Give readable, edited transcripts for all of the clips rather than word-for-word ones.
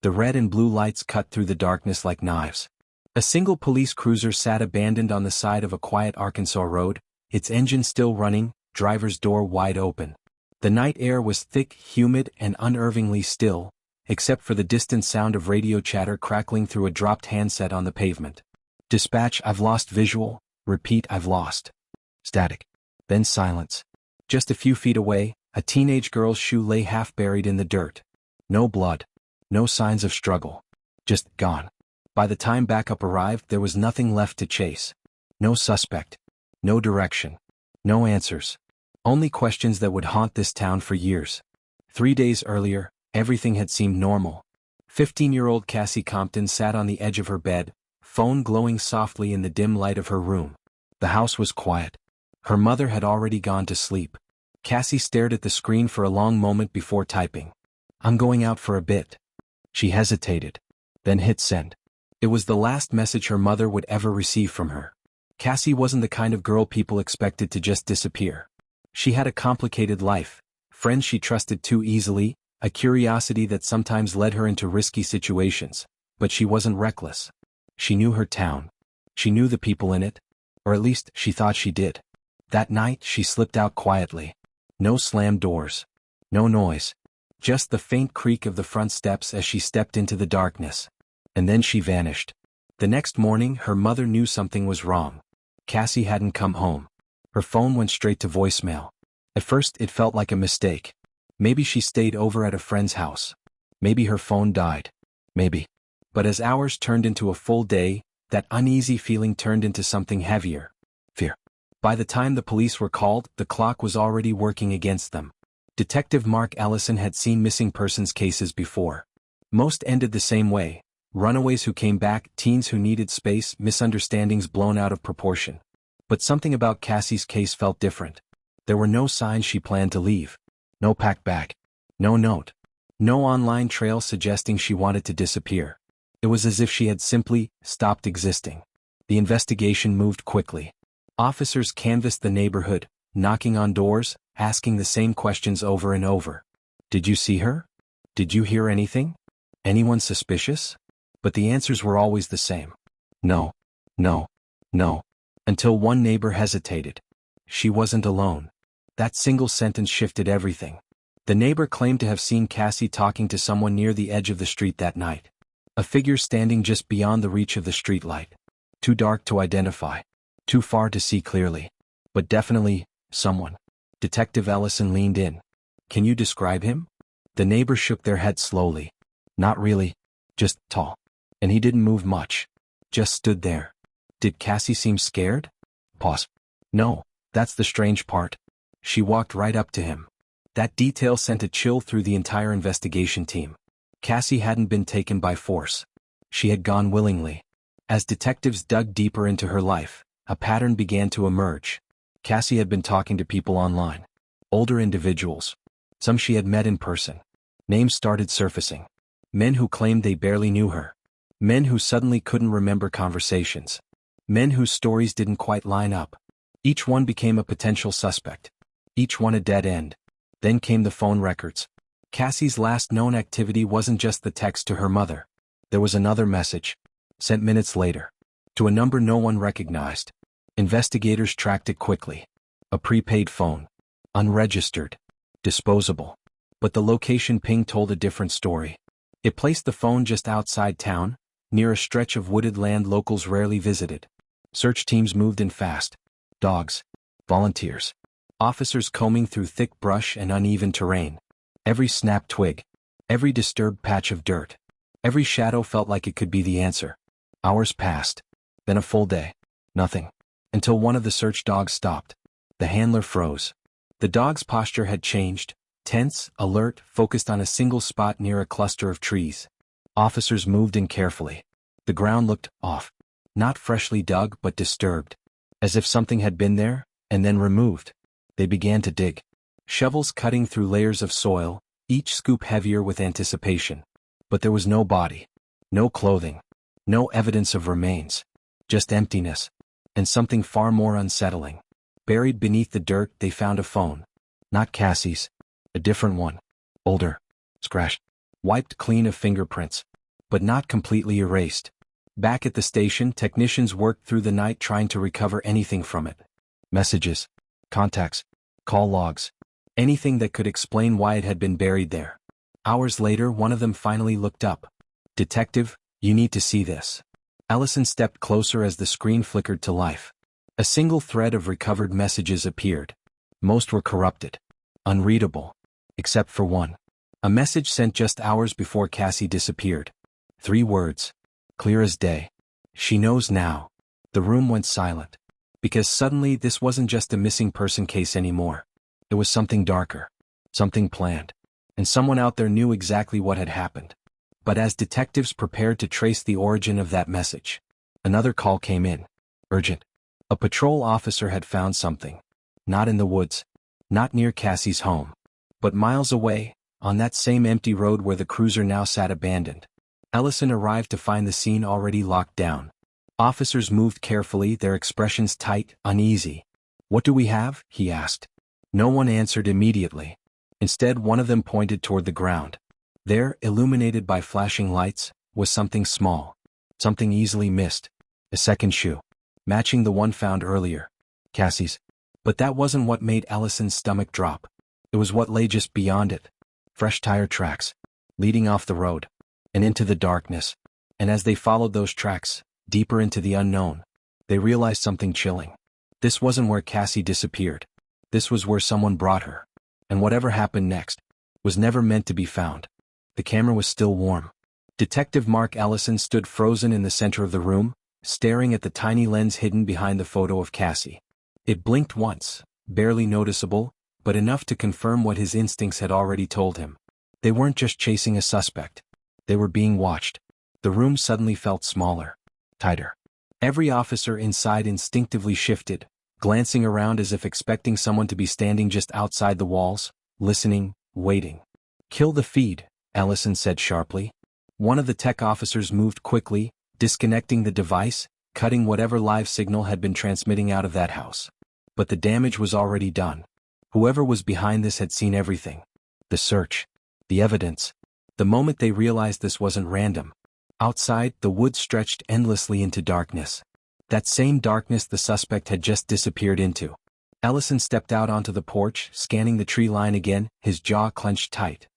The red and blue lights cut through the darkness like knives. A single police cruiser sat abandoned on the side of a quiet Arkansas road, its engine still running, driver's door wide open. The night air was thick, humid, and unnervingly still, except for the distant sound of radio chatter crackling through a dropped handset on the pavement. Dispatch, I've lost visual. Repeat, I've lost. Static. Then silence. Just a few feet away, a teenage girl's shoe lay half buried in the dirt. No blood. No signs of struggle. Just gone. By the time backup arrived, there was nothing left to chase. No suspect. No direction. No answers. Only questions that would haunt this town for years. 3 days earlier, everything had seemed normal. 15-year-old Cassie Compton sat on the edge of her bed, phone glowing softly in the dim light of her room. The house was quiet. Her mother had already gone to sleep. Cassie stared at the screen for a long moment before typing. I'm going out for a bit. She hesitated, then hit send. It was the last message her mother would ever receive from her. Cassie wasn't the kind of girl people expected to just disappear. She had a complicated life, friends she trusted too easily, a curiosity that sometimes led her into risky situations, but she wasn't reckless. She knew her town. She knew the people in it, or at least she thought she did. That night she slipped out quietly. No slammed doors. No noise. Just the faint creak of the front steps as she stepped into the darkness. And then she vanished. The next morning her mother knew something was wrong. Cassie hadn't come home. Her phone went straight to voicemail. At first it felt like a mistake. Maybe she stayed over at a friend's house. Maybe her phone died. Maybe. But as hours turned into a full day, that uneasy feeling turned into something heavier. Fear. By the time the police were called, the clock was already working against them. Detective Mark Ellison had seen missing persons cases before. Most ended the same way. Runaways who came back, teens who needed space, misunderstandings blown out of proportion. But something about Cassie's case felt different. There were no signs she planned to leave. No packed bag. No note. No online trail suggesting she wanted to disappear. It was as if she had simply stopped existing. The investigation moved quickly. Officers canvassed the neighborhood, knocking on doors, asking the same questions over and over. Did you see her? Did you hear anything? Anyone suspicious? But the answers were always the same. No. No. No. Until one neighbor hesitated. She wasn't alone. That single sentence shifted everything. The neighbor claimed to have seen Cassie talking to someone near the edge of the street that night. A figure standing just beyond the reach of the streetlight. Too dark to identify. Too far to see clearly. But definitely, someone. Detective Ellison leaned in. Can you describe him? The neighbor shook their head slowly. Not really. Just tall. And he didn't move much. Just stood there. Did Cassie seem scared? Pause. No, that's the strange part. She walked right up to him. That detail sent a chill through the entire investigation team. Cassie hadn't been taken by force. She had gone willingly. As detectives dug deeper into her life, a pattern began to emerge. Cassie had been talking to people online. Older individuals. Some she had met in person. Names started surfacing. Men who claimed they barely knew her. Men who suddenly couldn't remember conversations. Men whose stories didn't quite line up. Each one became a potential suspect. Each one a dead end. Then came the phone records. Cassie's last known activity wasn't just the text to her mother. There was another message, sent minutes later, to a number no one recognized. Investigators tracked it quickly. A prepaid phone. Unregistered. Disposable. But the location ping told a different story. It placed the phone just outside town, near a stretch of wooded land locals rarely visited. Search teams moved in fast. Dogs. Volunteers. Officers combing through thick brush and uneven terrain. Every snapped twig. Every disturbed patch of dirt. Every shadow felt like it could be the answer. Hours passed. Then a full day. Nothing. Until one of the search dogs stopped. The handler froze. The dog's posture had changed. Tense, alert, focused on a single spot near a cluster of trees. Officers moved in carefully. The ground looked off. Not freshly dug, but disturbed. As if something had been there, and then removed. They began to dig. Shovels cutting through layers of soil, each scoop heavier with anticipation. But there was no body. No clothing. No evidence of remains. Just emptiness. And something far more unsettling. Buried beneath the dirt, they found a phone. Not Cassie's. A different one. Older. Scratched. Wiped clean of fingerprints. but not completely erased. Back at the station, technicians worked through the night trying to recover anything from it. Messages, contacts, call logs, anything that could explain why it had been buried there. Hours later, one of them finally looked up. "Detective, you need to see this." Ellison stepped closer as the screen flickered to life. A single thread of recovered messages appeared. Most were corrupted, unreadable, except for one. A message sent just hours before Cassie disappeared. 3 words, clear as day. "She knows now." The room went silent. Because suddenly this wasn't just a missing person case anymore. It was something darker, something planned. And someone out there knew exactly what had happened. But as detectives prepared to trace the origin of that message, another call came in. Urgent. A patrol officer had found something. Not in the woods, not near Cassie's home, but miles away, on that same empty road where the cruiser now sat abandoned. Ellison arrived to find the scene already locked down. Officers moved carefully, their expressions tight, uneasy. "What do we have?" he asked. No one answered immediately. Instead, one of them pointed toward the ground. There, illuminated by flashing lights, was something small, something easily missed. A second shoe, matching the one found earlier. Cassie's. But that wasn't what made Ellison's stomach drop. It was what lay just beyond it. Fresh tire tracks, leading off the road, and into the darkness. And as they followed those tracks, deeper into the unknown, they realized something chilling. This wasn't where Cassie disappeared. This was where someone brought her. And whatever happened next was never meant to be found. The camera was still warm. Detective Mark Ellison stood frozen in the center of the room, staring at the tiny lens hidden behind the photo of Cassie. It blinked once, barely noticeable, but enough to confirm what his instincts had already told him. They weren't just chasing a suspect. They were being watched. The room suddenly felt smaller, tighter. Every officer inside instinctively shifted, glancing around as if expecting someone to be standing just outside the walls, listening, waiting. "Kill the feed," Ellison said sharply. One of the tech officers moved quickly, disconnecting the device, cutting whatever live signal had been transmitting out of that house. But the damage was already done. Whoever was behind this had seen everything. The search, the evidence. The moment they realized this wasn't random. Outside, the woods stretched endlessly into darkness. That same darkness the suspect had just disappeared into. Ellison stepped out onto the porch, scanning the tree line again, his jaw clenched tight.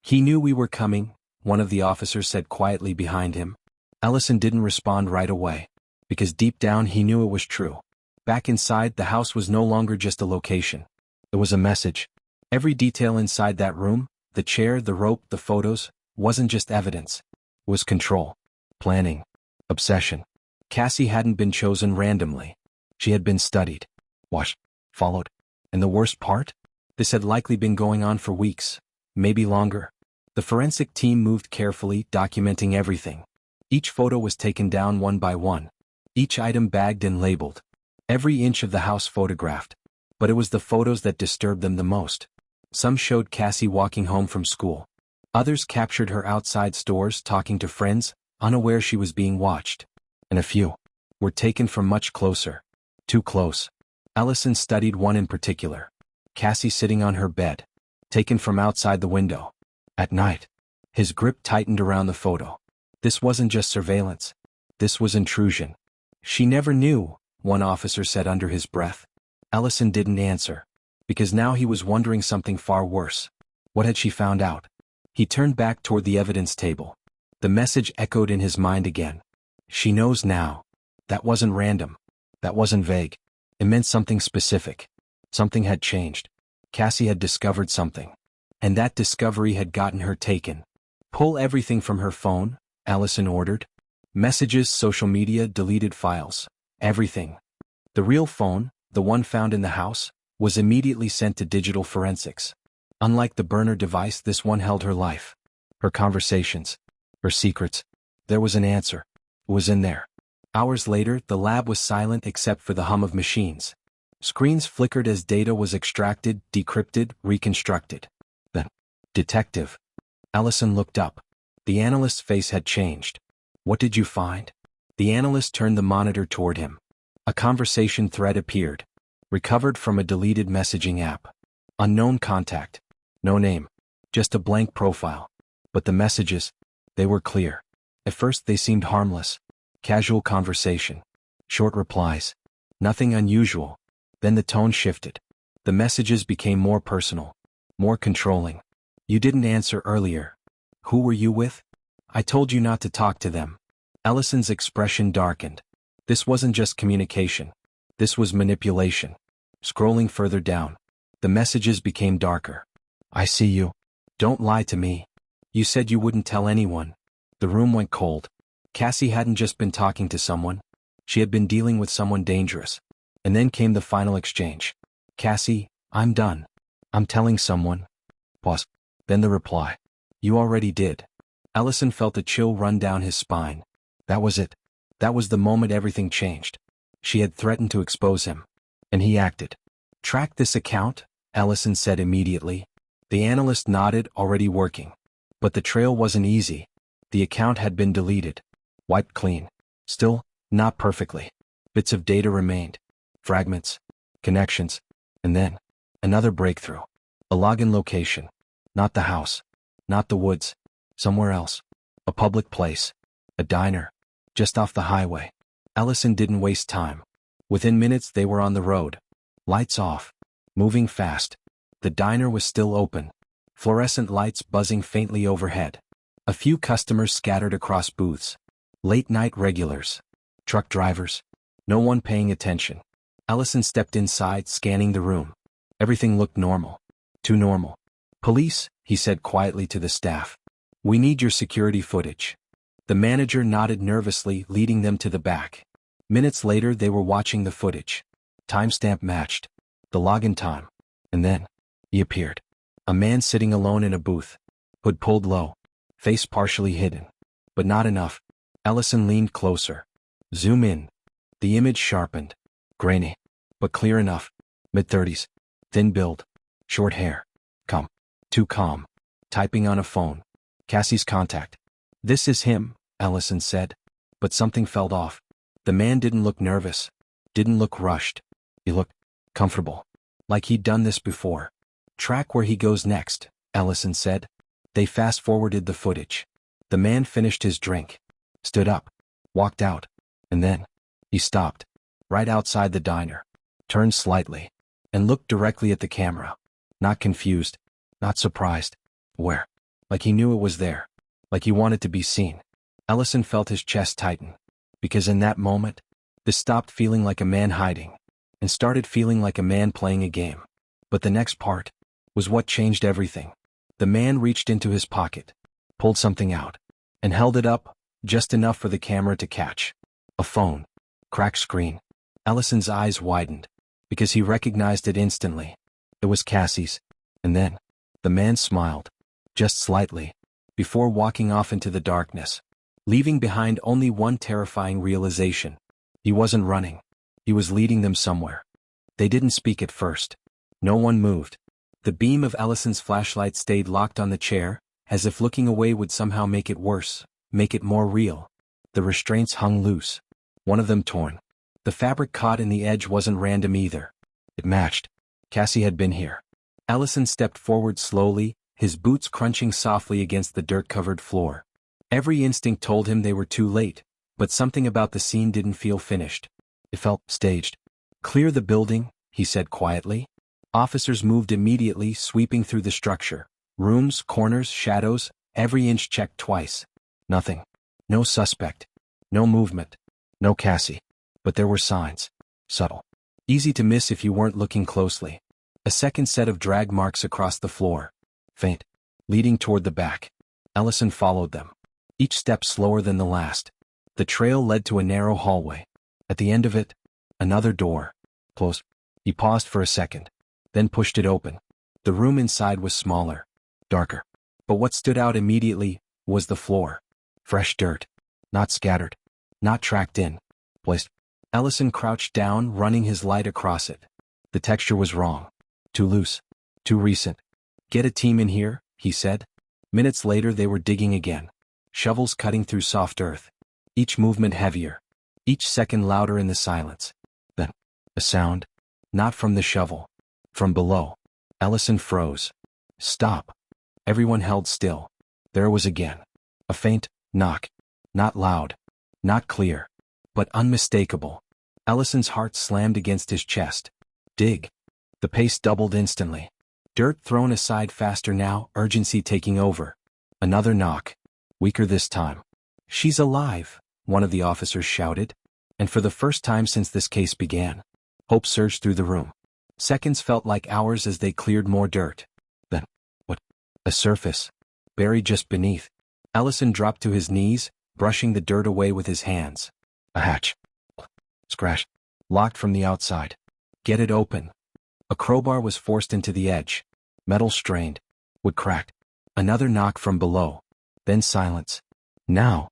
"He knew we were coming," one of the officers said quietly behind him. Ellison didn't respond right away, because deep down he knew it was true. Back inside, the house was no longer just a location. It was a message. Every detail inside that room, the chair, the rope, the photos, wasn't just evidence. It was control, planning, obsession. Cassie hadn't been chosen randomly. She had been studied, watched, followed. And the worst part? This had likely been going on for weeks, maybe longer. The forensic team moved carefully, documenting everything. Each photo was taken down one by one. Each item bagged and labeled. Every inch of the house photographed. But it was the photos that disturbed them the most. Some showed Cassie walking home from school. Others captured her outside stores talking to friends, unaware she was being watched. And a few were taken from much closer. Too close. Ellison studied one in particular. Cassie sitting on her bed. Taken from outside the window. At night. His grip tightened around the photo. This wasn't just surveillance. This was intrusion. "She never knew," one officer said under his breath. Ellison didn't answer. Because now he was wondering something far worse. What had she found out? He turned back toward the evidence table. The message echoed in his mind again. "She knows now." That wasn't random. That wasn't vague. It meant something specific. Something had changed. Cassie had discovered something. And that discovery had gotten her taken. "Pull everything from her phone," Ellison ordered. Messages, social media, deleted files. Everything. The real phone, the one found in the house, was immediately sent to digital forensics. Unlike the burner device, this one held her life. Her conversations. Her secrets. There was an answer. It was in there. Hours later, the lab was silent except for the hum of machines. Screens flickered as data was extracted, decrypted, reconstructed. The detective. Ellison looked up. The analyst's face had changed. "What did you find?" The analyst turned the monitor toward him. A conversation thread appeared. Recovered from a deleted messaging app. Unknown contact. No name. Just a blank profile. But the messages, they were clear. At first they seemed harmless. Casual conversation. Short replies. Nothing unusual. Then the tone shifted. The messages became more personal. More controlling. You didn't answer earlier. Who were you with? I told you not to talk to them. Ellison's expression darkened. This wasn't just communication. This was manipulation. Scrolling further down. The messages became darker. I see you. Don't lie to me. You said you wouldn't tell anyone. The room went cold. Cassie hadn't just been talking to someone. She had been dealing with someone dangerous. And then came the final exchange. Cassie, I'm done. I'm telling someone. Pause. Then the reply. You already did. Ellison felt a chill run down his spine. That was it. That was the moment everything changed. She had threatened to expose him. And he acted. Track this account? Ellison said immediately. The analyst nodded, already working. But the trail wasn't easy. The account had been deleted. Wiped clean. Still, not perfectly. Bits of data remained. Fragments. Connections. And then, another breakthrough. A login location. Not the house. Not the woods. Somewhere else. A public place. A diner. Just off the highway. Ellison didn't waste time. Within minutes they were on the road. Lights off. Moving fast. The diner was still open. Fluorescent lights buzzing faintly overhead. A few customers scattered across booths. Late-night regulars. Truck drivers. No one paying attention. Ellison stepped inside, scanning the room. Everything looked normal. Too normal. Police, he said quietly to the staff. We need your security footage. The manager nodded nervously, leading them to the back. Minutes later they were watching the footage. Timestamp matched. The login time. And then, he appeared. A man sitting alone in a booth. Hood pulled low. Face partially hidden. But not enough. Ellison leaned closer. Zoom in. The image sharpened. Grainy. But clear enough. Mid-30s. Thin build. Short hair. Calm. Too calm. Typing on a phone. Cassie's contact. This is him, Ellison said. But something felt off. The man didn't look nervous. Didn't look rushed. He looked comfortable. Like he'd done this before. Track where he goes next, Ellison said. They fast-forwarded the footage. The man finished his drink. Stood up. Walked out. And then, he stopped. Right outside the diner. Turned slightly. And looked directly at the camera. Not confused. Not surprised. Aware. Like he knew it was there. Like he wanted to be seen. Ellison felt his chest tighten. Because in that moment, this stopped feeling like a man hiding. And started feeling like a man playing a game. But the next part was what changed everything. The man reached into his pocket. Pulled something out. And held it up, just enough for the camera to catch. A phone. Cracked screen. Ellison's eyes widened. Because he recognized it instantly. It was Cassie's. And then, the man smiled. Just slightly. Before walking off into the darkness. Leaving behind only one terrifying realization. He wasn't running. He was leading them somewhere. They didn't speak at first. No one moved. The beam of Ellison's flashlight stayed locked on the chair, as if looking away would somehow make it worse, make it more real. The restraints hung loose. One of them torn. The fabric caught in the edge wasn't random either. It matched. Cassie had been here. Ellison stepped forward slowly, his boots crunching softly against the dirt-covered floor. Every instinct told him they were too late, but something about the scene didn't feel finished. It felt staged. Clear the building, he said quietly. Officers moved immediately, sweeping through the structure. Rooms, corners, shadows, every inch checked twice. Nothing. No suspect. No movement. No Cassie. But there were signs. Subtle. Easy to miss if you weren't looking closely. A second set of drag marks across the floor. Faint. Leading toward the back. Ellison followed them. Each step slower than the last. The trail led to a narrow hallway. At the end of it, another door. Closed. He paused for a second. Then pushed it open. The room inside was smaller. Darker. But what stood out immediately was the floor. Fresh dirt. Not scattered. Not tracked in. Placed. Ellison crouched down, running his light across it. The texture was wrong. Too loose. Too recent. Get a team in here, he said. Minutes later they were digging again. Shovels cutting through soft earth. Each movement heavier. Each second louder in the silence. Then, a sound. Not from the shovel. From below. Ellison froze. Stop. Everyone held still. There it was again. A faint knock. Not loud. Not clear. But unmistakable. Ellison's heart slammed against his chest. Dig. The pace doubled instantly. Dirt thrown aside faster now, urgency taking over. Another knock. Weaker this time. She's alive, one of the officers shouted. And for the first time since this case began, hope surged through the room. Seconds felt like hours as they cleared more dirt. Then, what? A surface. Buried just beneath. Ellison dropped to his knees, brushing the dirt away with his hands. A hatch. Scratch. Locked from the outside. Get it open. A crowbar was forced into the edge. Metal strained. Wood cracked. Another knock from below. Then silence. Now.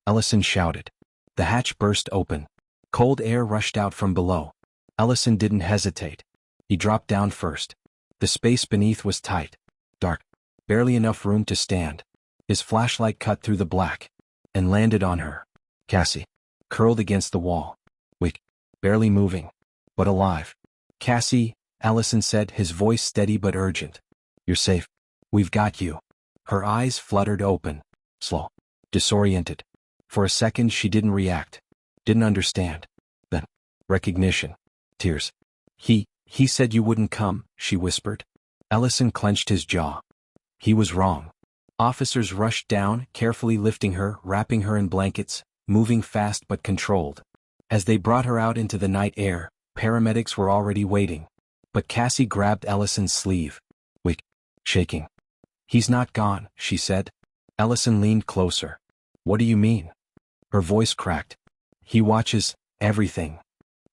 Ellison shouted. The hatch burst open. Cold air rushed out from below. Ellison didn't hesitate. He dropped down first. The space beneath was tight. Dark. Barely enough room to stand. His flashlight cut through the black. And landed on her. Cassie. Curled against the wall. Weak. Barely moving. But alive. Cassie, Ellison said, his voice steady but urgent. You're safe. We've got you. Her eyes fluttered open. Slow. Disoriented. For a second she didn't react. Didn't understand. Then. Recognition. Tears. He said you wouldn't come, she whispered. Ellison clenched his jaw. He was wrong. Officers rushed down, carefully lifting her, wrapping her in blankets, moving fast but controlled. As they brought her out into the night air, paramedics were already waiting. But Cassie grabbed Ellison's sleeve. Weak. Shaking. He's not gone, she said. Ellison leaned closer. What do you mean? Her voice cracked. He watches everything.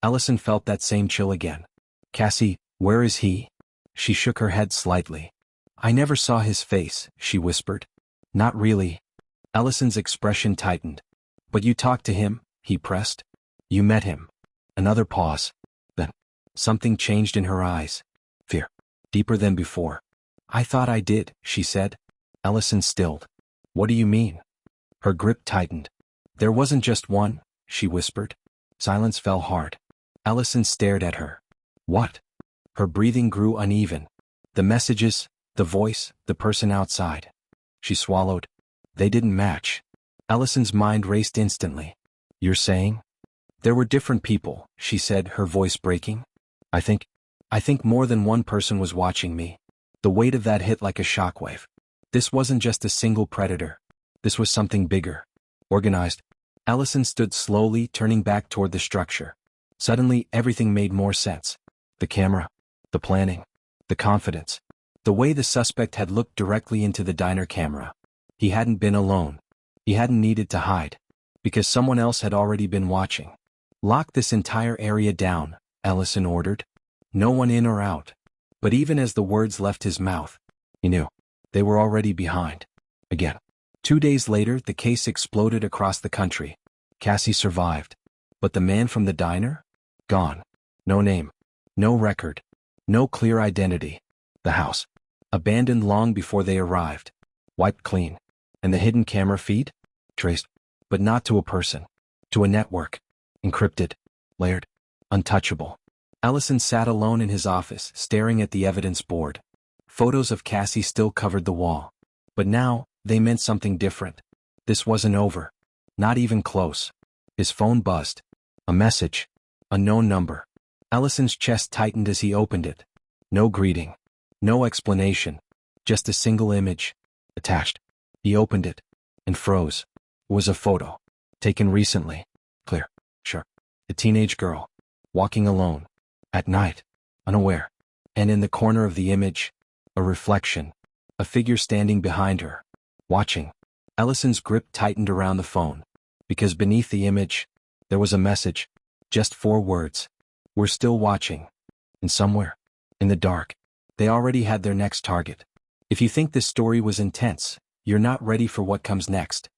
Ellison felt that same chill again. Cassie, where is he? She shook her head slightly. I never saw his face, she whispered. Not really. Ellison's expression tightened. But you talked to him, he pressed. You met him. Another pause. Then, something changed in her eyes. Fear. Deeper than before. I thought I did, she said. Ellison stilled. What do you mean? Her grip tightened. There wasn't just one, she whispered. Silence fell hard. Ellison stared at her. What? Her breathing grew uneven. The messages, the voice, the person outside. She swallowed. They didn't match. Ellison's mind raced instantly. You're saying? There were different people, she said, her voice breaking. I think more than one person was watching me. The weight of that hit like a shockwave. This wasn't just a single predator. This was something bigger. Organized. Ellison stood slowly, turning back toward the structure. Suddenly, everything made more sense. The camera. The planning. The confidence. The way the suspect had looked directly into the diner camera. He hadn't been alone. He hadn't needed to hide. Because someone else had already been watching. Lock this entire area down, Ellison ordered. No one in or out. But even as the words left his mouth, he knew. They were already behind. Again. 2 days later, the case exploded across the country. Cassie survived. But the man from the diner? Gone. No name. No record. No clear identity. The house. Abandoned long before they arrived. Wiped clean. And the hidden camera feed? Traced. But not to a person. To a network. Encrypted. Layered. Untouchable. Ellison sat alone in his office, staring at the evidence board. Photos of Cassie still covered the wall. But now, they meant something different. This wasn't over. Not even close. His phone buzzed. A message. A known number. Ellison's chest tightened as he opened it. No greeting. No explanation. Just a single image. Attached. He opened it. And froze. It was a photo. Taken recently. Clear. Sure. A teenage girl. Walking alone. At night. Unaware. And in the corner of the image, a reflection. A figure standing behind her. Watching. Ellison's grip tightened around the phone. Because beneath the image, there was a message. Just 4 words. We're still watching. And somewhere, in the dark, they already had their next target. If you think this story was intense, you're not ready for what comes next.